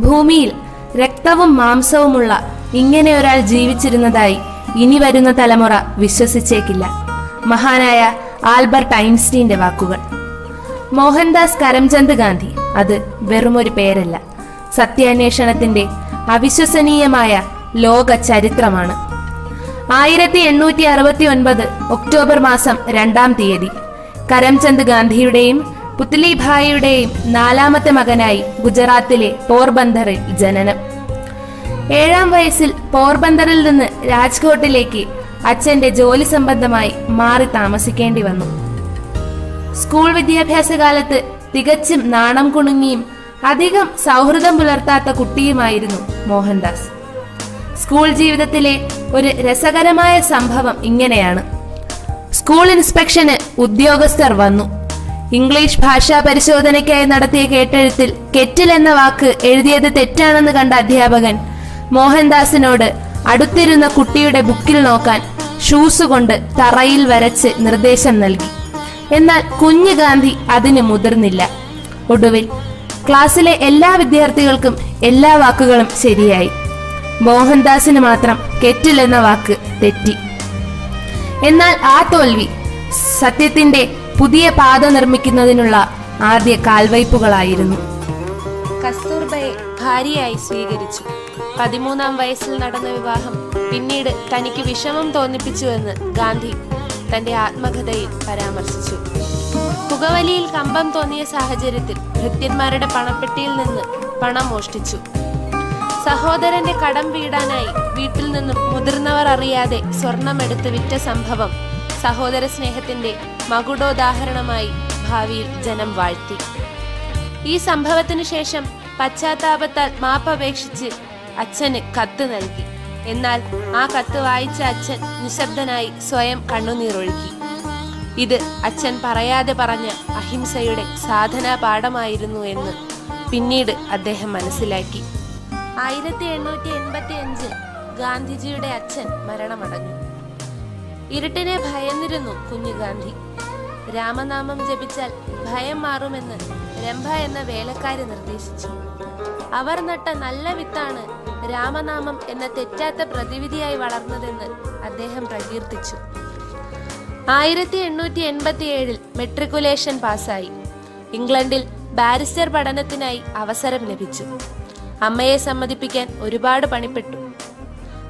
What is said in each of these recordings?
ഭൂമിയിൽ രക്തവും മാംസവുമുള്ള ഇങ്ങനെ ഒരാൾ ജീവിച്ചിരുന്നതായി ഇനി വരുന്ന തലമുറ വിശ്വസിച്ചേക്കില്ല. മഹാനായ ആൽബർട്ട് ഐൻസ്റ്റീന്റെ വാക്കുകൾ. മോഹൻദാസ് കരംചന്ദ് ഗാന്ധി അത് വെറുമൊരു പേരല്ല, സത്യാന്വേഷണത്തിന്റെ അവിശ്വസനീയമായ ലോക ചരിത്രമാണ്. 1869 ഒക്ടോബർ മാസം 2-ാം തീയതി കരംചന്ദ് ഗാന്ധിയുടെയും പുത്ലിഭായിയുടെയും 4ാമത്തെ മകനായി ഗുജറാത്തിലെ പോർബന്ദറിൽ ജനനം. 7-ാം വയസ്സിൽ പോർബന്ദറിൽ നിന്ന് രാജ്കോട്ടിലേക്ക് അച്ഛന്റെ ജോലി സംബന്ധമായി മാറി താമസിക്കേണ്ടി വന്നു. സ്കൂൾ വിദ്യാഭ്യാസ കാലത്ത് തികച്ചും നാണം കുണുങ്ങിയും അധികം സൗഹൃദം പുലർത്താത്ത കുട്ടിയുമായിരുന്നു മോഹൻദാസ്. സ്കൂൾ ജീവിതത്തിലെ ഒരു രസകരമായ സംഭവം ഇങ്ങനെയാണ്. സ്കൂൾ ഇൻസ്പെക്ഷന് ഉദ്യോഗസ്ഥർ വന്നു. ഇംഗ്ലീഷ് ഭാഷാ പരിശോധനയ്ക്കായി നടത്തിയ കേട്ടെഴുത്തിൽ കെറ്റിൽ എന്ന വാക്ക് എഴുതിയത് തെറ്റാണെന്ന് കണ്ട അധ്യാപകൻ മോഹൻദാസിനോട് അടുത്തിരുന്ന കുട്ടിയുടെ ബുക്കിൽ നോക്കാൻ ഷൂസ് കൊണ്ട് തറയിൽ വരച്ച് നിർദ്ദേശം നൽകി. എന്നാൽ കുഞ്ഞു ഗാന്ധി അതിന് മുതിർന്നില്ല. ഒടുവിൽ ക്ലാസ്സിലെ എല്ലാ വിദ്യാർത്ഥികൾക്കും എല്ലാ വാക്കുകളും ശരിയായി. മോഹൻദാസിന് മാത്രം കെറ്റിൽ എന്ന വാക്ക് തെറ്റി. എന്നാൽ ആ തോൽവി സത്യത്തിന്റെ പുതിയ പാത നിർമ്മിക്കുന്നതിനുള്ള ആദ്യ കാൽവയ്പുകളായിരുന്നു. കസ്തൂർബയെ ഭാര്യയായി സ്വീകരിച്ചു. 13-ാം വയസ്സിൽ നടന്ന വിവാഹം പിന്നീട് തനിക്ക് വിഷമം തോന്നിപ്പിച്ചുവെന്ന് ഗാന്ധി തന്റെ ആത്മകഥയിൽ പരാമർശിച്ചു. പുകവലിയിൽ കമ്പം തോന്നിയ സാഹചര്യത്തിൽ ഭൃത്യന്മാരുടെ പണപ്പെട്ടിയിൽ നിന്ന് പണം മോഷ്ടിച്ചു. സഹോദരന്റെ കടം വീടാനായി വീട്ടിൽ നിന്നും മുതിർന്നവർ അറിയാതെ സ്വർണമെടുത്ത് വിറ്റ സംഭവം സഹോദര സ്നേഹത്തിന്റെ മകുടോദാഹരണമായി ഭാവിയിൽ ജനം വാഴ്ത്തി. ഈ സംഭവത്തിനു ശേഷം പശ്ചാത്താപത്താൽ മാപ്പപേക്ഷിച്ച് അച്ഛന് കത്ത് നൽകി. എന്നാൽ ആ കത്ത് വായിച്ച അച്ഛൻ നിശബ്ദനായി സ്വയം കണ്ണുനീരൊഴുക്കി. ഇത് അച്ഛൻ പറയാതെ പറഞ്ഞ അഹിംസയുടെ സാധനാ പാഠമായിരുന്നു എന്ന് പിന്നീട് അദ്ദേഹം മനസ്സിലാക്കി. 1885 ഗാന്ധിജിയുടെ അച്ഛൻ മരണമടഞ്ഞു. ഇരുട്ടിനെ ഭയന്നിരുന്നു കുഞ്ഞു ഗാന്ധി. രാമനാമം ജപിച്ചാൽ ഭയം മാറുമെന്ന് രംഭ എന്ന വേലക്കാരി നിർദ്ദേശിച്ചു. അവർ നട്ട നല്ല വിത്താണ് രാമനാമം എന്ന തെറ്റാത്ത പ്രതിവിധിയായി വളർന്നതെന്ന് അദ്ദേഹം പ്രകീർത്തിച്ചു. 1887 മെട്രിക്കുലേഷൻ പാസ്സായി. ഇംഗ്ലണ്ടിൽ ബാരിസ്റ്റർ പഠനത്തിനായി അവസരം ലഭിച്ചു. അമ്മയെ സമ്മതിപ്പിക്കാൻ ഒരുപാട് പണിപ്പെട്ടു.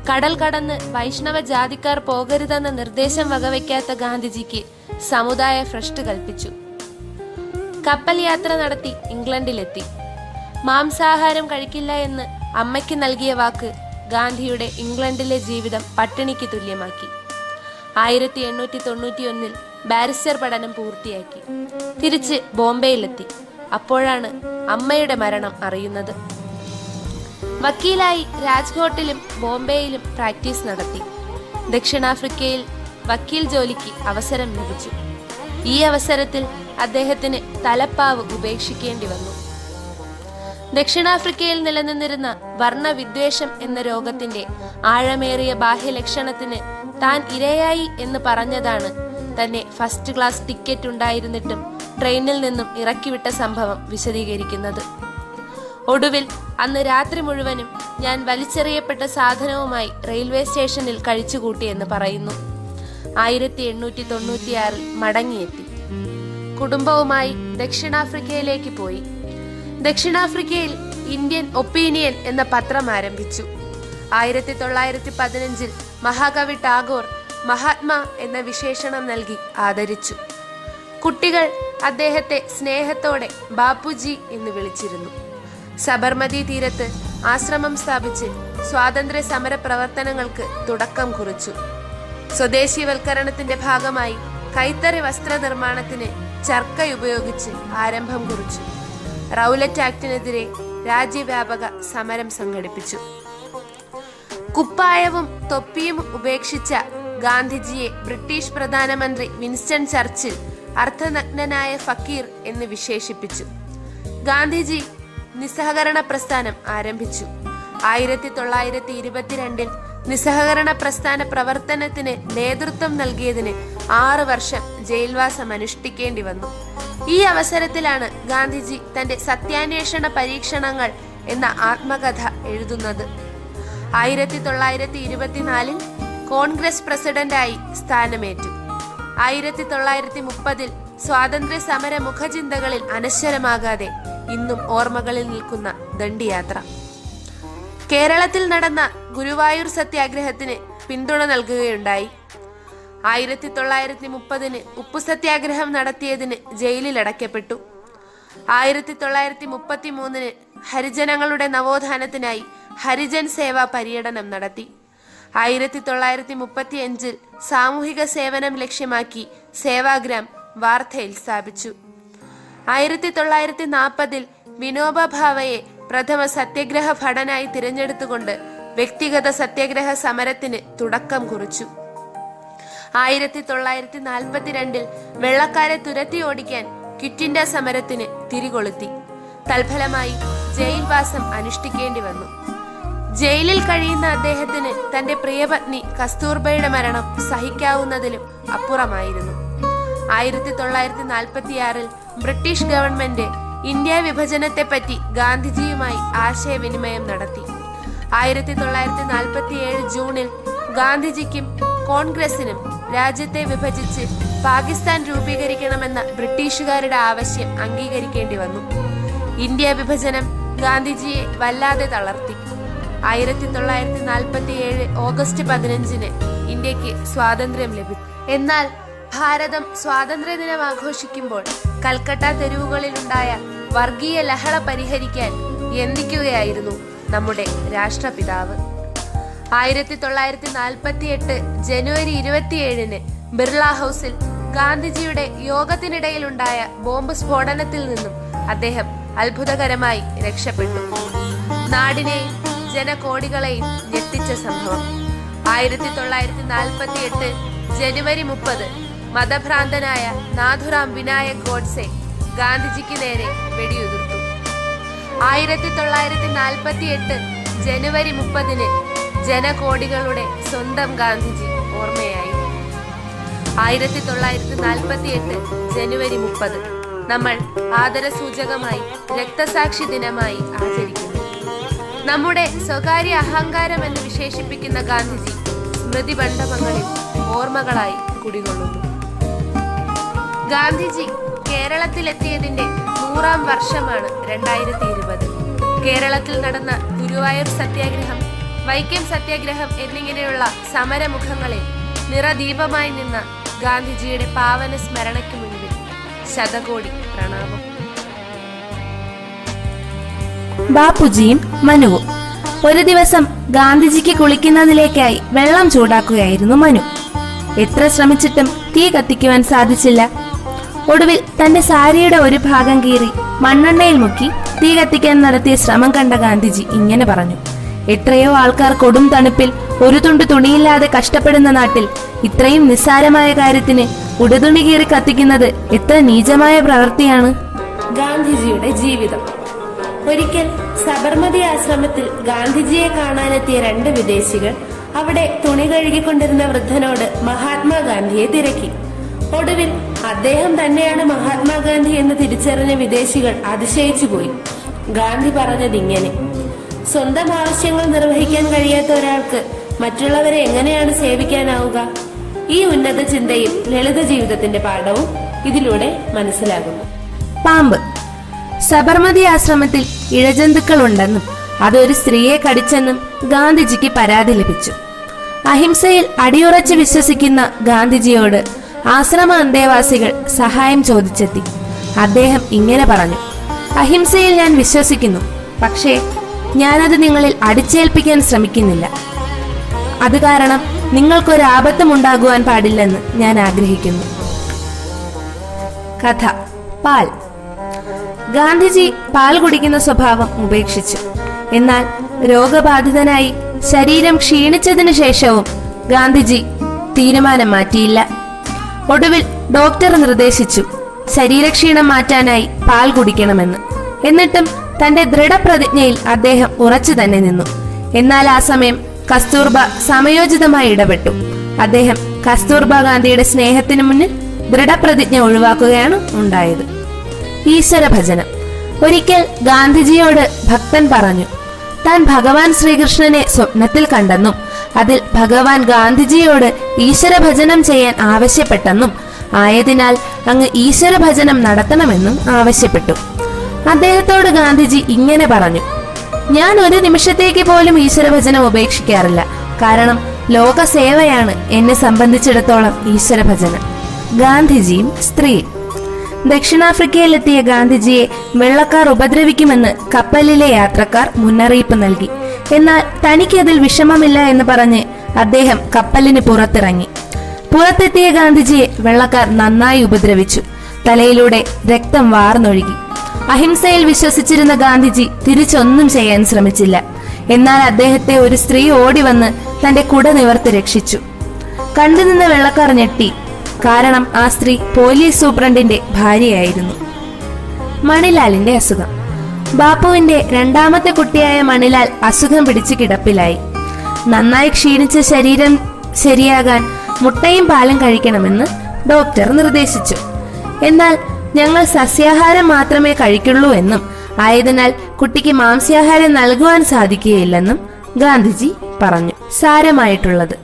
കടൽ കടന്ന് വൈഷ്ണവ ജാതിക്കാർ പോകരുതെന്ന നിർദ്ദേശം വകവയ്ക്കാത്ത ഗാന്ധിജിക്ക് സമുദായ ഭ്രഷ്ട് കൽപ്പിച്ചു. കപ്പൽ യാത്ര നടത്തി ഇംഗ്ലണ്ടിലെത്തി. മാംസാഹാരം കഴിക്കില്ല എന്ന് അമ്മയ്ക്ക് നൽകിയ വാക്ക് ഗാന്ധിയുടെ ഇംഗ്ലണ്ടിലെ ജീവിതം പട്ടിണിക്ക് തുല്യമാക്കി. 1891 ബാരിസ്റ്റർ പഠനം പൂർത്തിയാക്കി. തിരിച്ച് ബോംബെയിലെത്തി. അപ്പോഴാണ് അമ്മയുടെ മരണം അറിയുന്നത്. വക്കീലായി രാജ്കോട്ടിലും ബോംബെയിലും പ്രാക്ടീസ് നടത്തി. ദക്ഷിണാഫ്രിക്കയിൽ വക്കീൽ ജോലിക്ക് അവസരം ലഭിച്ചു. ഈ അവസരത്തിൽ അദ്ദേഹത്തിന് തലപ്പാവ് ഉപേക്ഷിക്കേണ്ടി വന്നു. ദക്ഷിണാഫ്രിക്കയിൽ നിലനിന്നിരുന്ന വർണ്ണവിദ്വേഷം എന്ന രോഗത്തിന്റെ ആഴമേറിയ ബാഹ്യലക്ഷണത്തിന് താൻ ഇരയായി എന്ന് പറഞ്ഞതാണ് തന്നെ ഫസ്റ്റ് ക്ലാസ് ടിക്കറ്റ് ഉണ്ടായിരുന്നിട്ടും ട്രെയിനിൽ നിന്നും ഇറക്കിവിട്ട സംഭവം വിശദീകരിക്കുന്നത്. ഒടുവിൽ അന്ന് രാത്രി മുഴുവനും ഞാൻ വലിച്ചെറിയപ്പെട്ട സാധനവുമായി റെയിൽവേ സ്റ്റേഷനിൽ കഴിച്ചുകൂട്ടിയെന്ന് പറയുന്നു. 1896 മടങ്ങിയെത്തി. കുടുംബവുമായി ദക്ഷിണാഫ്രിക്കയിലേക്ക് പോയി. ദക്ഷിണാഫ്രിക്കയിൽ ഇന്ത്യൻ ഒപ്പീനിയൻ എന്ന പത്രം ആരംഭിച്ചു. 1915 മഹാകവി ടാഗോർ മഹാത്മാ എന്ന വിശേഷണം നൽകി ആദരിച്ചു. കുട്ടികൾ അദ്ദേഹത്തെ സ്നേഹത്തോടെ ബാപ്പുജി എന്ന് വിളിച്ചിരുന്നു. സബർമതി തീരത്ത് ആശ്രമം സ്ഥാപിച്ച് സ്വാതന്ത്ര്യ സമര പ്രവർത്തനങ്ങൾക്ക് തുടക്കം കുറിച്ചു. സ്വദേശീവൽക്കരണത്തിന്റെ ഭാഗമായി കൈത്തറി വസ്ത്ര നിർമ്മാണത്തിന് ചർക്ക ഉപയോഗിച്ച് ആരംഭം കുറിച്ചു. റൗലറ്റ് ആക്ടിനെതിരെ രാജ്യവ്യാപക സമരം സംഘടിപ്പിച്ചു. കുപ്പായവും തൊപ്പിയും ഉപേക്ഷിച്ച ഗാന്ധിജിയെ ബ്രിട്ടീഷ് പ്രധാനമന്ത്രി വിൻസ്റ്റൺ ചർച്ചിൽ അർദ്ധനഗ്നനായ ഫക്കീർ എന്ന് വിശേഷിപ്പിച്ചു. ഗാന്ധിജി നിസ്സഹകരണ പ്രസ്ഥാനം ആരംഭിച്ചു. 1922 നിസ്സഹകരണ പ്രസ്ഥാന പ്രവർത്തനത്തിന് നേതൃത്വം നൽകിയതിന് 6 വർഷം ജയിൽവാസം അനുഷ്ഠിക്കേണ്ടി വന്നു. ഈ അവസരത്തിലാണ് ഗാന്ധിജി തന്റെ സത്യാന്വേഷണ പരീക്ഷണങ്ങൾ എന്ന ആത്മകഥ എഴുതുന്നത്. 1924 കോൺഗ്രസ് പ്രസിഡന്റായി സ്ഥാനമേറ്റു. 1930 സ്വാതന്ത്ര്യ സമര മുഖചിന്തകളിൽ അനശ്വരമാകാതെ ഇന്നും ഓർമ്മകളിൽ നിൽക്കുന്ന ദണ്ഡിയാത്ര. കേരളത്തിൽ നടന്ന ഗുരുവായൂർ സത്യാഗ്രഹത്തിന് പിന്തുണ നൽകുകയുണ്ടായി. 1930 ഉപ്പു സത്യാഗ്രഹം നടത്തിയതിന് ജയിലിലടയ്ക്കപ്പെട്ടു. 1933 ഹരിജനങ്ങളുടെ നവോത്ഥാനത്തിനായി ഹരിജൻ സേവാ പര്യടനം നടത്തി. 1935 സാമൂഹിക സേവനം ലക്ഷ്യമാക്കി സേവാഗ്രാം വാർധയിൽ സ്ഥാപിച്ചു. 1940 വിനോബ ഭാവയെ പ്രഥമ സത്യാഗ്രഹ ഭടനായി തിരഞ്ഞെടുത്തുകൊണ്ട് വ്യക്തിഗത സത്യാഗ്രഹ സമരത്തിന് തുടക്കം കുറിച്ചു. 1942 വെള്ളക്കാരെ തുരത്തി ഓടിക്കാൻ ക്വിറ്റ് ഇന്ത്യ സമരത്തിന് തിരികൊളുത്തി. തൽഫലമായി ജയിൽവാസം അനുഷ്ഠിക്കേണ്ടി വന്നു. ജയിലിൽ കഴിയുന്ന അദ്ദേഹത്തിന് തന്റെ പ്രിയപത്നി കസ്തൂർബയുടെ മരണം സഹിക്കാവുന്നതിലും അപ്പുറമായിരുന്നു. 1946 ബ്രിട്ടീഷ് ഗവൺമെന്റ് ഇന്ത്യ വിഭജനത്തെപ്പറ്റി ഗാന്ധിജിയുമായി ആശയവിനിമയം നടത്തി. 1947 ജൂണിൽ ഗാന്ധിജിക്കും കോൺഗ്രസിനും രാജ്യത്തെ വിഭജിച്ച് പാകിസ്ഥാൻ രൂപീകരിക്കണമെന്ന ബ്രിട്ടീഷുകാരുടെ ആവശ്യം അംഗീകരിക്കേണ്ടി വന്നു. ഇന്ത്യ വിഭജനം ഗാന്ധിജിയെ വല്ലാതെ തളർത്തി. 1947 ഓഗസ്റ്റ് 15 ഇന്ത്യക്ക് സ്വാതന്ത്ര്യം ലഭിച്ചു. എന്നാൽ ഭാരതം സ്വാതന്ത്ര്യദിനം ആഘോഷിക്കുമ്പോൾ കൽക്കട്ട തെരുവുകളിലുണ്ടായ വർഗീയ ലഹള പരിഹരിക്കാൻ യത്നിക്കുകയായിരുന്നു നമ്മുടെ രാഷ്ട്രപിതാവ്. 1948 ജനുവരി 27 ബിർള ഹൗസിൽ ഗാന്ധിജിയുടെ യോഗത്തിനിടയിലുണ്ടായ ബോംബ് സ്ഫോടനത്തിൽ നിന്നും അദ്ദേഹം അത്ഭുതകരമായി രക്ഷപ്പെട്ടു. നാടിനെയും ജനകോടികളെയും ഞെട്ടിച്ച സംഭവം. 1948 ജനുവരി 30 മതഭ്രാന്തനായ നാഥുറാം വിനായക് ഗോഡ്സെ ഗാന്ധിജിക്ക് നേരെ വെടിയുതിർത്തു. 1948 ജനുവരി 30 ജനകോടികളുടെ സ്വന്തം ഗാന്ധിജി ഓർമ്മയായി. 1948 ജനുവരി 30 നമ്മൾ ആദരസൂചകമായി രക്തസാക്ഷി ദിനമായി ആചരിക്കുന്നു. നമ്മുടെ സ്വകാര്യ അഹങ്കാരം എന്ന് വിശേഷിപ്പിക്കുന്ന ഗാന്ധിജി സ്മൃതി മണ്ഡപങ്ങളിൽ ഓർമ്മകളായി കുടികൊള്ളുന്നു. ഗാന്ധിജി കേരളത്തിലെത്തിയതിന്റെ 100ാം വർഷമാണ് 2020. കേരളത്തിൽ നടന്ന ഗുരുവായൂർ സത്യാഗ്രഹം, വൈക്കം സത്യാഗ്രഹം എന്നിങ്ങനെയുള്ള സമരമുഖങ്ങളിൽ നിറദീപമായി നിന്ന ഗാന്ധിജിയുടെ പാവന സ്മരണയ്ക്ക് മുൻപിൽ ശതകോടി പ്രണാമം. ബാപ്പുജിയും മനുവും. ഒരു ദിവസം ഗാന്ധിജിക്ക് കുളിക്കുന്നതിലേക്കായി വെള്ളം ചൂടാക്കുകയായിരുന്നു മനു. എത്ര ശ്രമിച്ചിട്ടും തീ കത്തിക്കുവാൻ സാധിച്ചില്ല. ഒടുവിൽ തന്റെ സാരിയുടെ ഒരു ഭാഗം കീറി മണ്ണെണ്ണയിൽ മുക്കി തീ കത്തിക്കാൻ നടത്തിയ ശ്രമം കണ്ട ഗാന്ധിജി ഇങ്ങനെ പറഞ്ഞു: എത്രയോ ആൾക്കാർ കൊടും തണുപ്പിൽ ഒരു തുണ്ട് തുണിയില്ലാതെ കഷ്ടപ്പെടുന്ന നാട്ടിൽ ഇത്രയും നിസ്സാരമായ കാര്യത്തിന് ഉടുതുണി കീറി കത്തിക്കുന്നത് എത്ര നീചമായ പ്രവൃത്തിയാണ്. ഗാന്ധിജിയുടെ ജീവിതം. ഒരിക്കൽ സബർമതി ആശ്രമത്തിൽ ഗാന്ധിജിയെ കാണാനെത്തിയ 2 വിദേശികൾ അവിടെ തുണി കഴുകിക്കൊണ്ടിരുന്ന വൃദ്ധനോട് മഹാത്മാഗാന്ധിയെ തിരക്കി. ഒടുവിൽ അദ്ദേഹം തന്നെയാണ് മഹാത്മാഗാന്ധി എന്ന് തിരിച്ചറിഞ്ഞ വിദേശികൾ അതിശയിച്ചുപോയി. ഗാന്ധി പറഞ്ഞതിങ്ങനെ: സ്വന്തം ആവശ്യങ്ങൾ നിർവഹിക്കാൻ കഴിയാത്ത ഒരാൾക്ക് മറ്റുള്ളവരെ എങ്ങനെയാണ് സേവിക്കാനാവുക? ഈ ഉന്നത ചിന്തയും ലളിത ജീവിതത്തിന്റെ പാഠവും ഇതിലൂടെ മനസ്സിലാകുന്നു. പാമ്പ്. സബർമതി ആശ്രമത്തിൽ ഇഴജന്തുക്കൾ ഉണ്ടെന്നും അതൊരു സ്ത്രീയെ കടിച്ചെന്നും ഗാന്ധിജിക്ക് പരാതി ലഭിച്ചു. അഹിംസയിൽ അടിയുറച്ച് വിശ്വസിക്കുന്ന ഗാന്ധിജിയോട് ആശ്രമ അന്തേവാസികൾ സഹായം ചോദിച്ചെത്തി. അദ്ദേഹം ഇങ്ങനെ പറഞ്ഞു: അഹിംസയിൽ ഞാൻ വിശ്വസിക്കുന്നു, പക്ഷേ ഞാനത് നിങ്ങളിൽ അടിച്ചേൽപ്പിക്കാൻ ശ്രമിക്കുന്നില്ല. അത് കാരണം നിങ്ങൾക്കൊരാപത്തും ഉണ്ടാകുവാൻ പാടില്ലെന്ന് ഞാൻ ആഗ്രഹിക്കുന്നു. കഥ. പാൽ. ഗാന്ധിജി പാൽ കുടിക്കുന്ന സ്വഭാവം ഉപേക്ഷിച്ചു. എന്നാൽ രോഗബാധിതനായി ശരീരം ക്ഷീണിച്ചതിനു ശേഷവും ഗാന്ധിജി തീരുമാനം മാറ്റിയില്ല. ഒടുവിൽ ഡോക്ടർ നിർദ്ദേശിച്ചു ശരീരക്ഷീണം മാറ്റാനായി പാൽ കുടിക്കണമെന്ന്. എന്നിട്ടും തന്റെ ദൃഢപ്രതിജ്ഞയിൽ അദ്ദേഹം ഉറച്ചു തന്നെ നിന്നു. എന്നാൽ ആ സമയം കസ്തൂർബ സമയോചിതമായി ഇടപെട്ടു. അദ്ദേഹം കസ്തൂർബ ഗാന്ധിയുടെ സ്നേഹത്തിനു മുന്നിൽ ദൃഢപ്രതിജ്ഞ ഒഴിവാക്കുകയാണ് ഉണ്ടായത്. ഈശ്വര ഭജനം. ഒരിക്കൽ ഗാന്ധിജിയോട് ഭക്തൻ പറഞ്ഞു, താൻ ഭഗവാൻ ശ്രീകൃഷ്ണനെ സ്വപ്നത്തിൽ കണ്ടെന്നും അതിൽ ഭഗവാൻ ഗാന്ധിജിയോട് ഈശ്വരഭജനം ചെയ്യാൻ ആവശ്യപ്പെട്ടെന്നും ആയതിനാൽ അങ്ങ് ഈശ്വരഭജനം നടത്തണമെന്നും ആവശ്യപ്പെട്ടു. അദ്ദേഹത്തോട് ഗാന്ധിജി ഇങ്ങനെ പറഞ്ഞു, ഞാൻ ഒരു നിമിഷത്തേക്ക് പോലും ഈശ്വരഭജനം ഉപേക്ഷിക്കാറില്ല. കാരണം ലോകസേവയാണ് എന്നെ സംബന്ധിച്ചിടത്തോളം ഈശ്വരഭജനം. ഗാന്ധിജിയും സ്ത്രീയും. ദക്ഷിണാഫ്രിക്കയിലെത്തിയ ഗാന്ധിജിയെ വെള്ളക്കാർ ഉപദ്രവിക്കുമെന്ന് കപ്പലിലെ യാത്രക്കാർ മുന്നറിയിപ്പ് നൽകി. എന്നാൽ തനിക്കതിൽ വിഷമമില്ല എന്ന് പറഞ്ഞ് അദ്ദേഹം കപ്പലിന് പുറത്തിറങ്ങി. പുറത്തെത്തിയ ഗാന്ധിജിയെ വെള്ളക്കാർ നന്നായി ഉപദ്രവിച്ചു. തലയിലൂടെ രക്തം വാർന്നൊഴുകി. അഹിംസയിൽ വിശ്വസിച്ചിരുന്ന ഗാന്ധിജി തിരിച്ചൊന്നും ചെയ്യാൻ ശ്രമിച്ചില്ല. എന്നാൽ അദ്ദേഹത്തെ ഒരു സ്ത്രീ ഓടി വന്ന് തന്റെ കുട നിവർത്തി രക്ഷിച്ചു. കണ്ടുനിന്ന വെള്ളക്കാർ ഞെട്ടി. കാരണം ആ സ്ത്രീ പോലീസ് സൂപ്രണ്ടിന്റെ ഭാര്യയായിരുന്നു. മണിലാലിന്റെ അസുഖം. ബാപ്പുവിന്റെ രണ്ടാമത്തെ കുട്ടിയായ മണിലാൽ അസുഖം പിടിച്ച് കിടപ്പിലായി. നന്നായി ക്ഷീണിച്ച ശരീരം ശരിയാകാൻ മുട്ടയും പാലും കഴിക്കണമെന്ന് ഡോക്ടർ നിർദ്ദേശിച്ചു. എന്നാൽ ഞങ്ങൾ സസ്യാഹാരം മാത്രമേ കഴിക്കുള്ളൂ എന്നും ആയതിനാൽ കുട്ടിക്ക് മാംസ്യാഹാരം നൽകുവാൻ സാധിക്കുകയില്ലെന്നും ഗാന്ധിജി പറഞ്ഞു. സാരമായിട്ടുള്ളത്,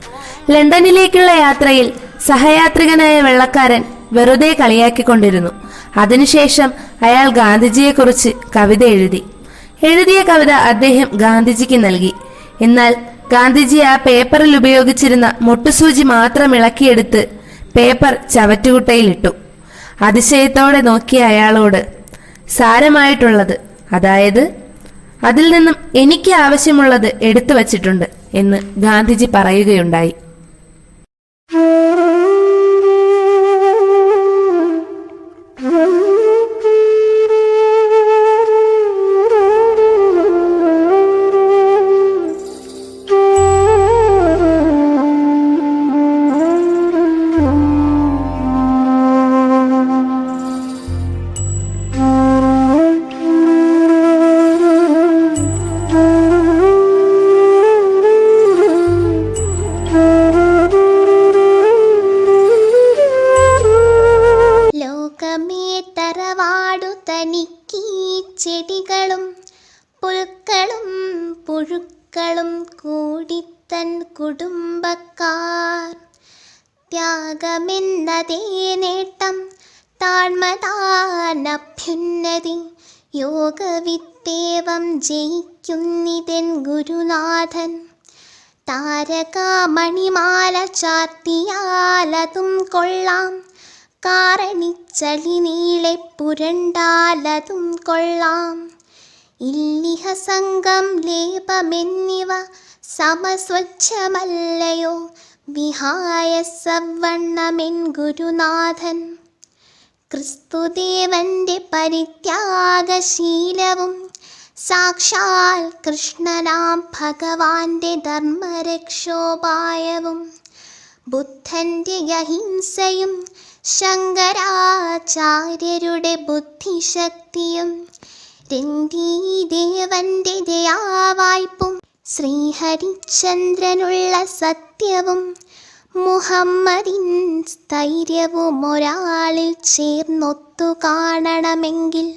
ലണ്ടനിലേക്കുള്ള യാത്രയിൽ സഹയാത്രികനായ വെള്ളക്കാരൻ വെറുതെ കളിയാക്കിക്കൊണ്ടിരുന്നു. അതിനുശേഷം അയാൾ ഗാന്ധിജിയെക്കുറിച്ച് കവിത എഴുതിയ കവിത അദ്ദേഹം ഗാന്ധിജിക്ക് നൽകി. എന്നാൽ ഗാന്ധിജി ആ പേപ്പറിൽ ഉപയോഗിച്ചിരുന്ന മുട്ടുസൂചി മാത്രം ഇളക്കിയെടുത്ത് പേപ്പർ ചവറ്റുകുട്ടയിലിട്ടു. അതിശയത്തോടെ നോക്കിയ അയാളോട്, സാരമായിട്ടുള്ളത്, അതായത് അതിൽ നിന്നും എനിക്ക് ആവശ്യമുള്ളത് എടുത്തു വച്ചിട്ടുണ്ട് എന്ന് ഗാന്ധിജി പറയുകയുണ്ടായി. ചെടികളും പുൽക്കളും പുഴുക്കളും കൂടിത്തൻ കുടുംബക്കാർ. ത്യാഗമെന്നതേ നേട്ടം, താഴ്മതാനഭ്യുന്നതി, യോഗവിത്തേവം ജയിക്കുന്നിതൻ ഗുരുനാഥൻ. താരകാമണിമാല ചാർത്തിയാലതും കൊള്ളാം, കാരണിച്ചളി നീളെ പുരണ്ടാലതും കൊള്ളാം. ഇല്ലിഹ സംഘം ലേപമെന്നിവ സമസ്വച്ഛമല്ലയോ, വിഹായ സവണ്ണമെൻ ഗുരുനാഥൻ. ക്രിസ്തുദേവന്റെ പരിത്യാഗശീലവും സാക്ഷാൽ കൃഷ്ണനാം ഭഗവാന്റെ ധർമ്മരക്ഷോപായവും ബുദ്ധന്റെ അഹിംസയും ശങ്കരാചാര്യരുടെ ബുദ്ധിശക്തിയും രന്തീദേവന്റെ ദയാവായ്പും ശ്രീഹരിചന്ദ്രനുള്ള സത്യവും മുഹമ്മദിൻ സ്ഥൈര്യവും ഒരാളിൽ ചേർന്നൊത്തു കാണണമെങ്കിൽ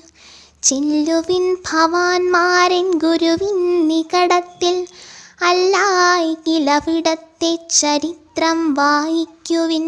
ചെല്ലുവിൻ ഭവാന്മാരൻ ഗുരുവിൻ നികടത്തിൽ, അല്ലായെങ്കിലവിടത്തെ ചരിത്രം വായിക്കുവിൻ.